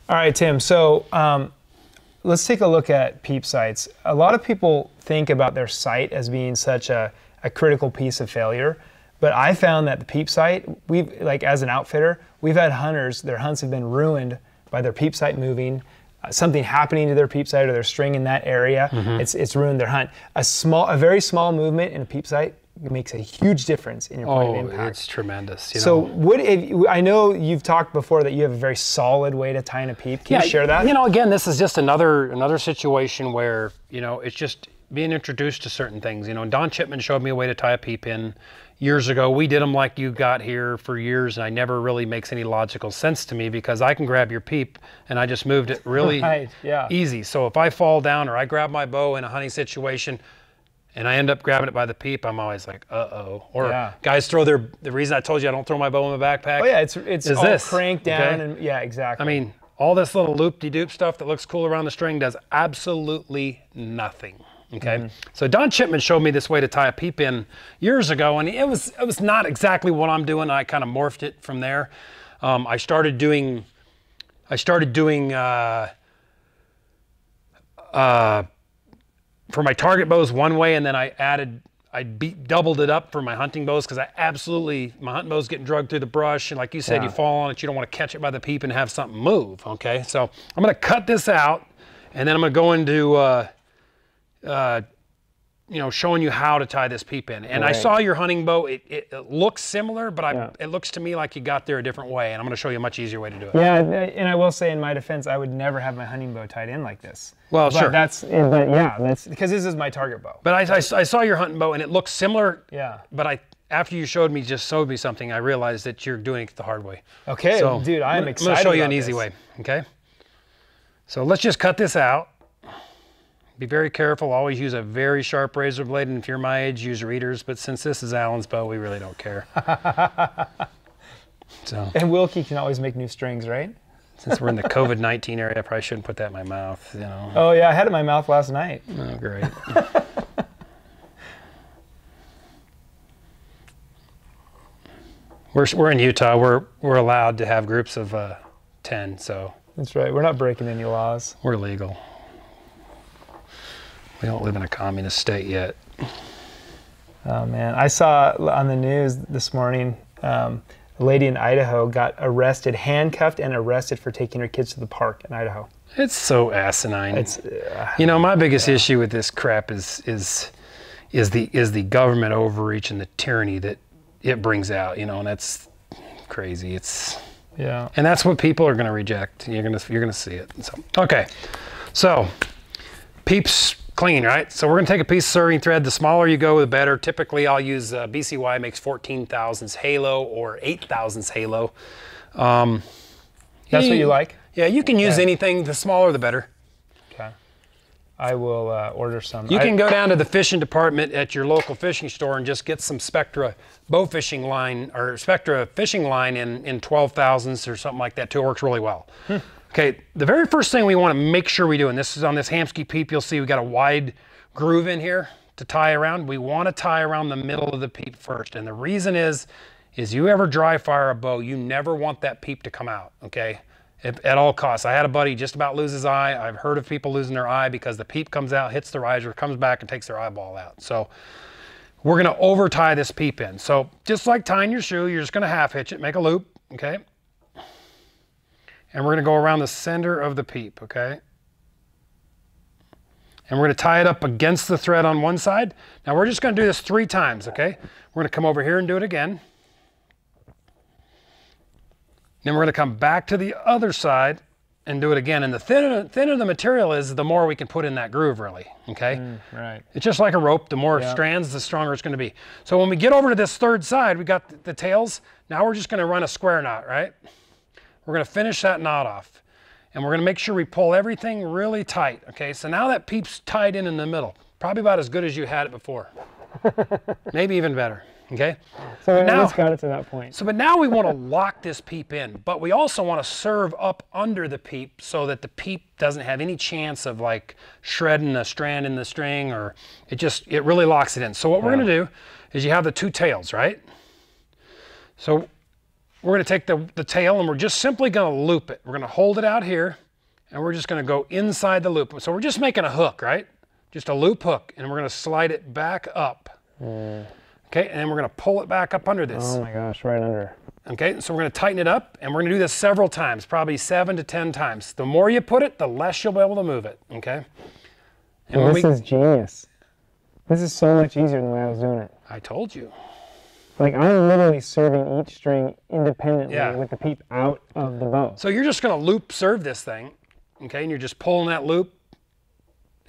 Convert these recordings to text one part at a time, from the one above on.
All right, Tim. So let's take a look at Peep sights. A lot of people think about their sight as being such a critical piece of failure, but I found that the Peep sight, as an outfitter, we've had hunters, their hunts have been ruined by their Peep sight moving, something happening to their Peep sight or their string in that area. It's ruined their hunt. A very small movement in a Peep sight makes a huge difference in your point of impact. It's tremendous. I know you've talked before that you have a very solid way to tie in a peep. Can you share that? Again, this is just another situation where, it's just being introduced to certain things. Don Chipman showed me a way to tie a peep in years ago. We did them like you got here for years, and I never really makes any logical sense to me because I can grab your peep and I just moved it really easy. So if I fall down or I grab my bow in a hunting situation, and I end up grabbing it by the peep, I'm always like, uh-oh. Or guys throw the reason I told you I don't throw my bow in my backpack. Oh yeah, it's all cranked down, and yeah, exactly. I mean, all this little loop-de-doop stuff that looks cool around the string does absolutely nothing, okay? So Don Chipman showed me this way to tie a peep in years ago, and it was not exactly what I'm doing. I kind of morphed it from there. I started doing for my target bows one way, and then I doubled it up for my hunting bows because my hunting bow's getting drugged through the brush, and like you said, you fall on it, you don't want to catch it by the peep and have something move, okay? So I'm gonna cut this out, and then I'm gonna go into showing you how to tie this peep in. And I saw your hunting bow, it looks similar, but it looks to me like you got there a different way, and I'm gonna show you a much easier way to do it. Yeah, and I will say in my defense, I would never have my hunting bow tied in like this. Well, but sure. That's because this is my target bow. But I saw your hunting bow, and it looks similar. Yeah. But after you showed me something, I realized that you're doing it the hard way. Okay, so, dude, I'm excited. I'm gonna show you an easy way, okay? So let's just cut this out. Be very careful, always use a very sharp razor blade, and if you're my age, use readers, but since this is Alan's bow, we really don't care. And Wilkie can always make new strings, right? Since we're in the COVID-19 area, I probably shouldn't put that in my mouth, Oh yeah, I had it in my mouth last night. Oh, great. We're in Utah, we're allowed to have groups of 10, so. That's right, we're not breaking any laws. We're legal. We don't live in a communist state yet. Oh man, I saw on the news this morning, a lady in Idaho got arrested, handcuffed and arrested for taking her kids to the park in Idaho. It's so asinine. My biggest issue with this crap is the government overreach and the tyranny that it brings out, and that's crazy. And that's what people are going to reject. You're gonna see it. So okay, so Peep's clean, right? So we're gonna take a piece of serving thread. The smaller you go, the better. Typically, I'll use BCY makes 14 thousandths halo or 8 thousandths halo. That's what you like? Yeah, you can use anything. The smaller, the better. Okay. I will order some. You can go down to the fishing department at your local fishing store and just get some Spectra bow fishing line or Spectra fishing line in 12 thousandths or something like that too. It works really well. Okay, the very first thing we want to make sure we do, and this is on this Hamsky Peep, you'll see we got a wide groove in here to tie around. We want to tie around the middle of the peep first, and the reason is you ever dry fire a bow, you never want that peep to come out, okay? At all costs. I had a buddy just about lose his eye. I've heard of people losing their eye because the peep comes out, hits the riser, comes back and takes their eyeball out. So we're gonna over tie this peep in. So just like tying your shoe, you're just gonna half hitch it, make a loop, okay? And we're gonna go around the center of the peep, okay? And we're gonna tie it up against the thread on one side. Now we're just gonna do this 3 times, okay? We're gonna come over here and do it again. Then we're gonna come back to the other side and do it again. And the thinner the material is, the more we can put in that groove really, okay? Right. It's just like a rope. The more strands, the stronger it's gonna be. So when we get over to this third side, we got the tails. Now we're just gonna run a square knot, right? We're gonna finish that knot off. And we're gonna make sure we pull everything really tight, okay? So now that peep's tied in the middle, probably about as good as you had it before. Maybe even better, okay? So now it's got it to that point. So, but now we wanna lock this peep in, but we also wanna serve up under the peep so that the peep doesn't have any chance of like shredding a strand in the string, or it really locks it in. So what we're gonna do is you have the 2 tails, right? So we're going to take the tail and we're just simply going to loop it. We're going to hold it out here and we're just going to go inside the loop. So we're just making a hook, right? Just a loop hook, and we're going to slide it back up. Okay, and then we're going to pull it back up under this. Oh my gosh, right under. Okay, so we're going to tighten it up, and we're going to do this several times, probably 7 to 10 times. The more you put it, the less you'll be able to move it, okay? And Well, this is genius. This is so much easier than the way I was doing it. I told you. Like, I'm literally serving each string independently Yeah. with the Peep out of the bow. So you're just going to loop serve this thing, okay? And you're just pulling that loop.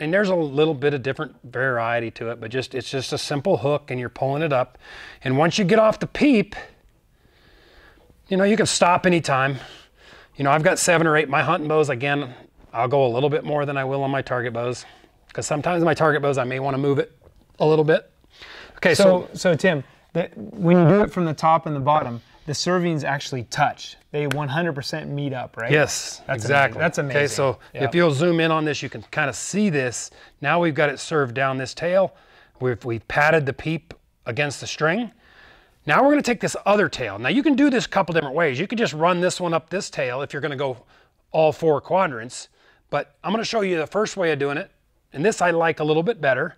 And there's a little bit of different variety to it, but it's just a simple hook and you're pulling it up. And once you get off the Peep, you know, you can stop anytime. You know, I've got 7 or 8. My hunting bows, again, I'll go a little bit more than I will on my target bows. Because sometimes my target bows, I may want to move it a little bit. Okay, so Tim, when you do it from the top and the bottom, the servings actually touch. They 100% meet up, right? yes, That's exactly. amazing. That's amazing. Okay, so if you'll zoom in on this, you can kind of see this. Now we've got it served down this tail. We've padded the Peep against the string. Now we're going to take this other tail. Now you can do this a couple different ways. You could just run this one up this tail if you're going to go all 4 quadrants. But I'm going to show you the first way of doing it. And this I like a little bit better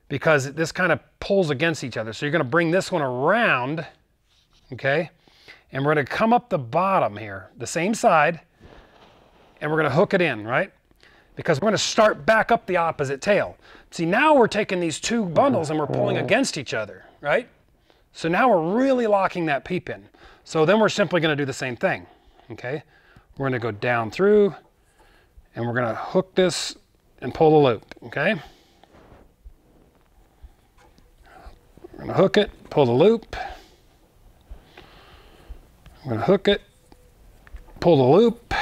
because this kind of pulls against each other. So you're going to bring this one around, okay? And we're going to come up the bottom here, the same side, and we're going to hook it in, right? Because we're going to start back up the opposite tail. See, now we're taking these 2 bundles and we're pulling against each other, right? So now we're really locking that Peep in. So then we're simply going to do the same thing, okay? We're going to go down through, and we're going to hook this and pull the loop, okay? We're going to hook it, pull the loop. I'm going to hook it, pull the loop.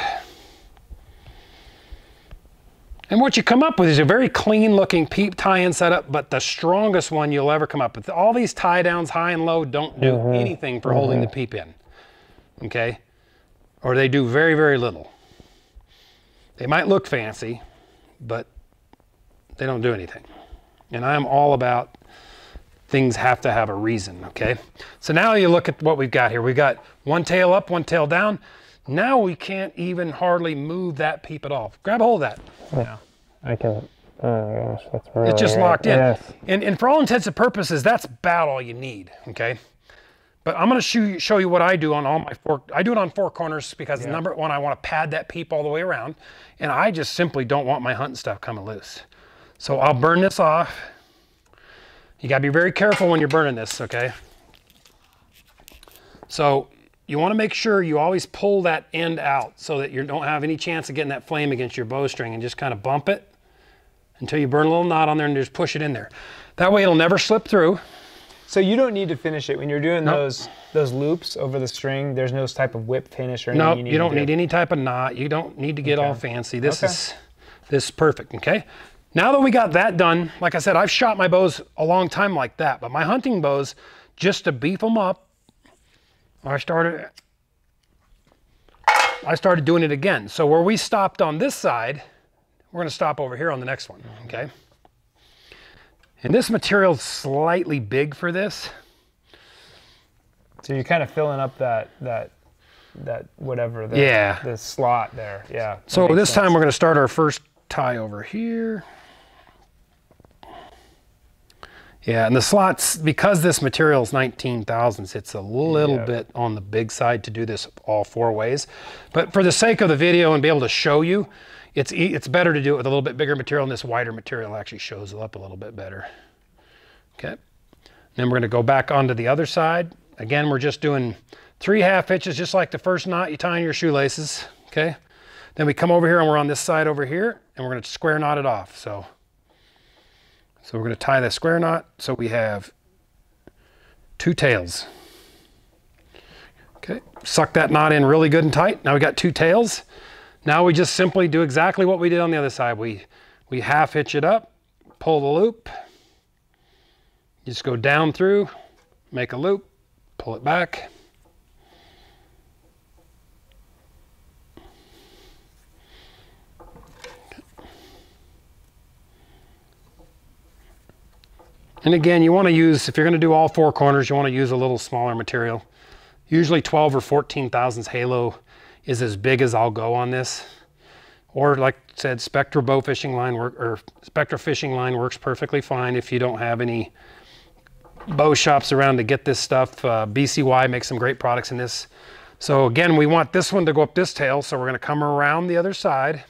And what you come up with is a very clean looking Peep tie-in setup, but the strongest one you'll ever come up with. All these tie downs, high and low, don't do anything for holding the Peep in, okay? Or they do very, very little. They might look fancy, but they don't do anything. And I'm all about things have to have a reason, okay? So now you look at what we've got here. We've got 1 tail up, 1 tail down. Now we can't even hardly move that Peep at all. Grab a hold of that. Yeah, I can. Oh my gosh, that's really It's just great. locked in. Yes. And for all intents and purposes, that's about all you need, okay? But I'm going to show you what I do on all my 4. I do it on 4 corners because number 1, I want to pad that Peep all the way around, and I just simply don't want my hunting stuff coming loose. So I'll burn this off. You got to be very careful when you're burning this, okay? So you want to make sure you always pull that end out so that you don't have any chance of getting that flame against your bowstring, and just kind of bump it until you burn a little knot on there and just push it in there. That way it'll never slip through. So you don't need to finish it when you're doing those loops over the string. There's no type of whip finish or anything. No, you don't need any type of knot. You don't need to get all fancy. This is perfect, okay? Now that we got that done, like I said, I've shot my bows a long time like that, but my hunting bows, just to beef them up, I started doing it again. So where we stopped on this side, we're going to stop over here on the next one, okay? And this material's slightly big for this. So you're kind of filling up that whatever the slot there. Yeah. So this time we're going to start our first tie over here. Yeah, and the slots, because this material is 19 thousandths, it's a little bit on the big side to do this all 4 ways. But for the sake of the video and be able to show you, it's better to do it with a little bit bigger material, and this wider material actually shows it up a little bit better. Okay. Then we're going to go back onto the other side. Again, we're just doing 3 1/2 hitches, just like the first knot you tie in your shoelaces. Okay. Then we come over here and we're on this side over here, and we're going to square knot it off. So we're going to tie the square knot so we have 2 tails. Okay, suck that knot in really good and tight. Now we got 2 tails. Now we just simply do exactly what we did on the other side. We 1/2 hitch it up, pull the loop, you just go down through, make a loop, pull it back. And again, you want to use, if you're going to do all 4 corners, you want to use a little smaller material. Usually 12 or 14 thousandths halo is as big as I'll go on this. Or like I said, Spectra bow fishing line or Spectra fishing line works perfectly fine if you don't have any bow shops around to get this stuff. BCY makes some great products in this. So again, we want this one to go up this tail, so we're gonna come around the other side,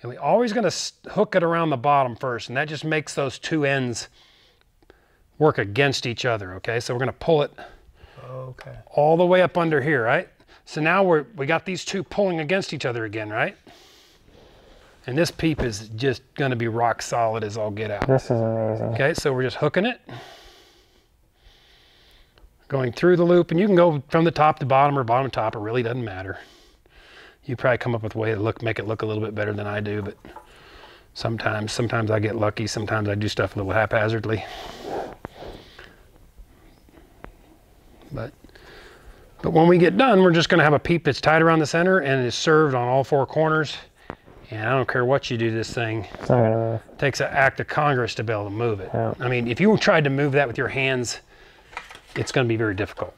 and we always gonna hook it around the bottom first, and that just makes those two ends work against each other, okay? So we're gonna pull it all the way up under here, right? So now we got these two pulling against each other again, right? And this Peep is just gonna be rock solid as all get out. This is amazing. Okay, so we're just hooking it, going through the loop, and you can go from the top to bottom or bottom to top, it really doesn't matter. You probably come up with a way to make it look a little bit better than I do, but sometimes I get lucky, sometimes I do stuff a little haphazardly. But when we get done, we're just gonna have a Peep that's tied around the center and is served on all four corners. And I don't care what you do to this thing, it's not gonna move. It takes an act of Congress to be able to move it. Yeah. I mean, if you tried to move that with your hands, it's going to be very difficult.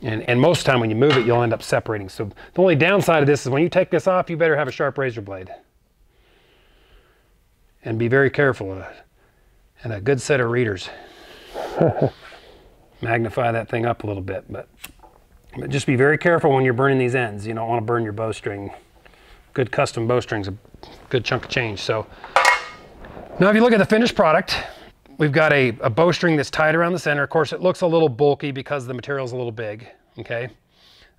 And most of the time when you move it, you'll end up separating. So the only downside of this is when you take this off, you better have a sharp razor blade. And be very careful. And a good set of readers. Magnify that thing up a little bit. But just be very careful when you're burning these ends. You don't want to burn your bowstring. Good custom bowstring's a good chunk of change. So now if you look at the finished product, we've got a bowstring that's tied around the center. Of course, it looks a little bulky because the material's a little big, okay?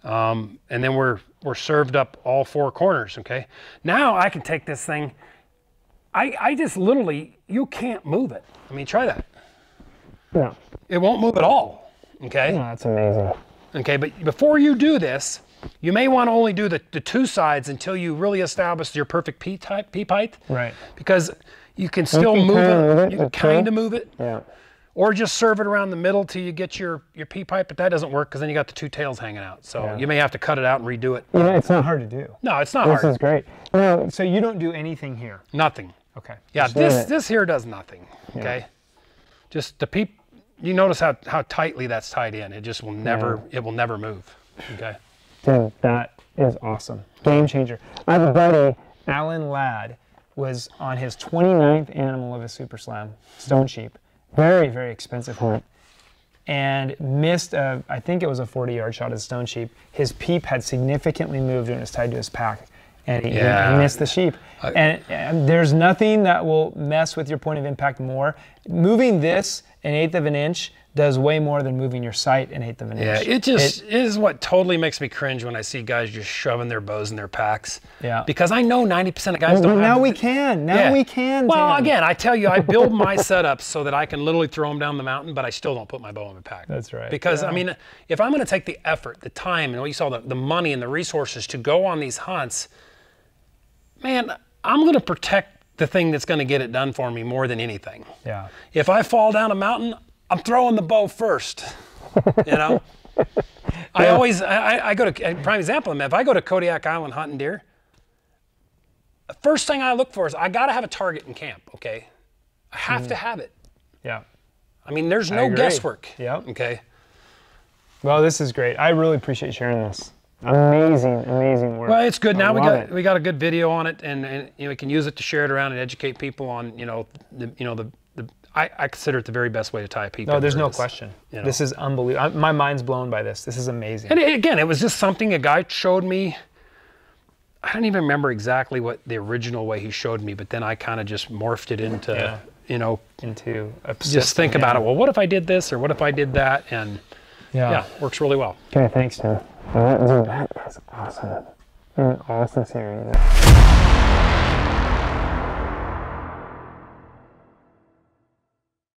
And then we're served up all four corners, okay? Now I can take this thing, I just literally, you can't move it. I mean, try that. No. It won't move at all, okay? No, that's amazing. Okay, but before you do this, you may want to only do the two sides until you really establish your perfect peep height. Right. Because you can still move it. You can kind of move it. Yeah. Or just serve it around the middle till you get your peep height, but that doesn't work because then you got the two tails hanging out. So you may have to cut it out and redo it. Yeah, it's not hard to do. No, it's not hard. This is great. No, so you don't do anything here? Nothing. Okay. Yeah, this here does nothing, okay? Just the Peep, you notice how tightly that's tied in. It just will never, it will never move, okay? Dude, that is awesome. Game changer. I have a buddy, Alan Ladd, was on his 29th animal of a Super Slam, stone sheep. Very, very expensive hunt. And missed, I think it was a 40-yard shot at stone sheep. His Peep had significantly moved when it was tied to his pack. And he missed the sheep. And there's nothing that will mess with your point of impact more. Moving this 1/8 of an inch does way more than moving your sight 1/8 of an inch. Yeah, it is what totally makes me cringe when I see guys just shoving their bows in their packs. Yeah. Because I know 90% of guys don't have. Now we can. Now we can. Well, again, I tell you, I build my setups so that I can literally throw them down the mountain, but I still don't put my bow in my pack. That's right. Because, I mean, if I'm going to take the effort, the time, and what you saw, the money and the resources to go on these hunts, man, I'm going to protect the thing that's going to get it done for me more than anything. Yeah. If I fall down a mountain, I'm throwing the bow first, you know? I go to, prime example, if I go to Kodiak Island hunting deer, the first thing I look for is I got to have a target in camp, okay? I have to have it. Yeah. I mean, there's no guesswork. Yeah. Okay. Well, this is great. I really appreciate sharing this. Amazing, amazing work. Well, it's good. Now we got a good video on it, and you know, we can use it to share it around and educate people on I consider it the very best way to tie a Peep. No, there's no question. You know? This is unbelievable. My mind's blown by this. This is amazing. And again, it was just something a guy showed me. I don't even remember exactly what the original way he showed me, but then I kind of just morphed it into, into just think about it. Well, what if I did this, or what if I did that? And yeah, works really well. Okay, thanks, Tim. That is awesome. An awesome series.